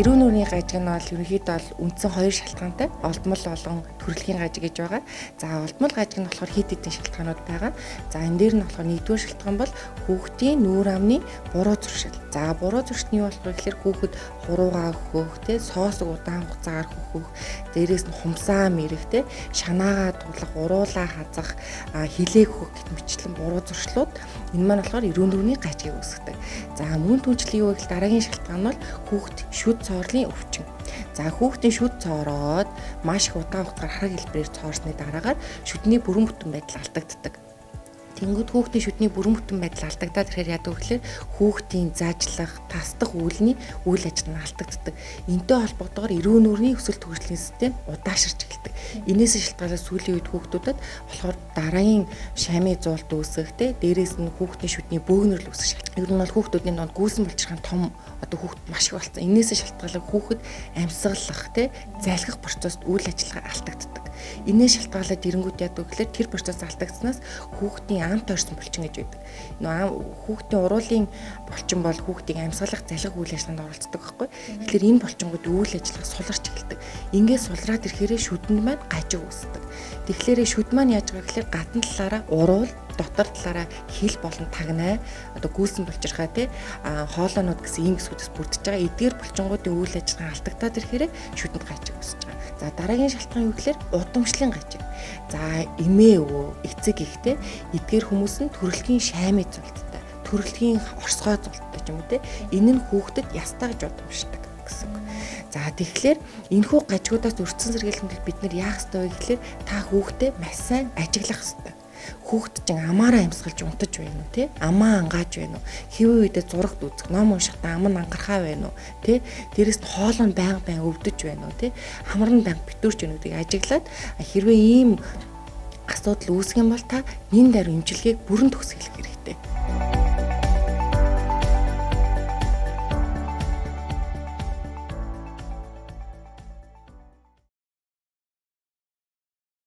Эрүүн нүрийн гажиг нь бол ерөнхийдөө бол үндсэн хоёр шалтгаантай. Олдмол болон төрөлхийн гажиг гэж байгаа. За олдмол гажиг нь болохоор хэд хэдэн шалтгаанууд байгаа. За энэ дээр нь болохоор нэгдүгээр шалтгаан бол хүүхдийн нүүр амны буруу зуршил. За буруу зуршил нь юу болох вэ гэхээр хүүхэд хуруугаа өгөх, тэ соосог удаан хугацаагаар хөхөх, дээрээс нь хумсаа мэрэх, тэ шанаагаа тулах, уруулаа хазах, хилээ хөхөх гэт мэтлэн буруу зуршлууд энэ маань болохоор эрүүн нүрийн гажиг үүсгэдэг. За мөн түнчлэн юу гэвэл дараагийн шалтгаан нь хүүхэд шүд цоорлын өвчин. За хүүхдийн шүд цоороод маш их удаан хугацаар хараг хэлбэрээр цоорсны дараагаар шүдний бүрэн бүтэн байдал алдагддаг. Тэнгүүд хүүхдийн шүдний бүрэн бүтэн байдал алдагдаад ирэхээр яадаг вэ гэхээр хүүхдийн зажлах, тасдах үйл ажил нь алдагддаг. Энтэй холбоотойгоор эрүүн нүрийн өсөлт хөгжлийн систем удаашрч эхэлдэг. Инээс шалтгаалаад сүүлийн үед хүүхдүүдэд болохоор дараагийн шамийн зуулт үүсэх, дээрээс нь хүүхдийн шүдний бөөгнөрл үүсэх шалтгаан. Ер нь бол хүүхдүүдийн донд гүйсэн булчирхайн том хүүхэд маш их болсон. Инээс шалтгаалаад хүүхэд амьсгалах, залхих процесст үйл ажиллагаа алдагддаг. Инээс шалтгаалаад ирэнгүүт яадаг гэхээр тэр процесс алдагдсанаас хүүхдийн амт орсон булчин гэж байдаг. Хүүхдийн уруулын булчин бол хүүхдийг амьсгалах, залхих үйл ажиллагаанд оролцдог байхгүй. Тэгэхээр энэ булчингууд үйл ажиллагаа суларч эхэлдэг. Ингээд сулраад ирэхээр шүдэнд маань гажиг үүсдэг. Тэгэхээр шүд маань яаж байгаа гэхээр гадна талаараа уруул, дотор талаараа хил болон тагнаа гүйсэн булчирхай хоолойнууд гэсэн ийм хэсгүүдээс бүрдэж байгаа. Эдгээр булчингуудын үйл ажиллагаа алдагдаад ирэхээр шүдэнд гажиг үүсэж байгаа. За дараагийн шалтгаан юу гэхээр удамшлын гажиг. За эмээ өвөө, эцэг ихтэй эдгээр хүмүүс нь төрөлхийн шаймын зулттай, төрөлхийн орсгой зулттай ч юм уу энэ нь хүүхдэд ястаа гэж удамшдаг гэсэн үг. За тэгэхээр энэхүү гажигуудаас өртсөн сэргийлэмжлэл бид нар яах ёстой вэ гэхээр та хүүхдээ маш сайн ажиглах ёстой. Хүүхэд чинь амаараа амьсгалж унтаж байна уу амаа ангааж байна уу хэвэн үедээ зурагт үзэх ном уншихдаа ам нь ангархаа байна уу дээрээс нь хоол нь байнга өвдөж байна уу хамар нь байнга битүүрч байна үүдийг ажиглаад хэрвээ ийм асуудал үүсэх юм бол та нэн даруй эмчилгээг бүрэн төгсгөх хэрэгтэй.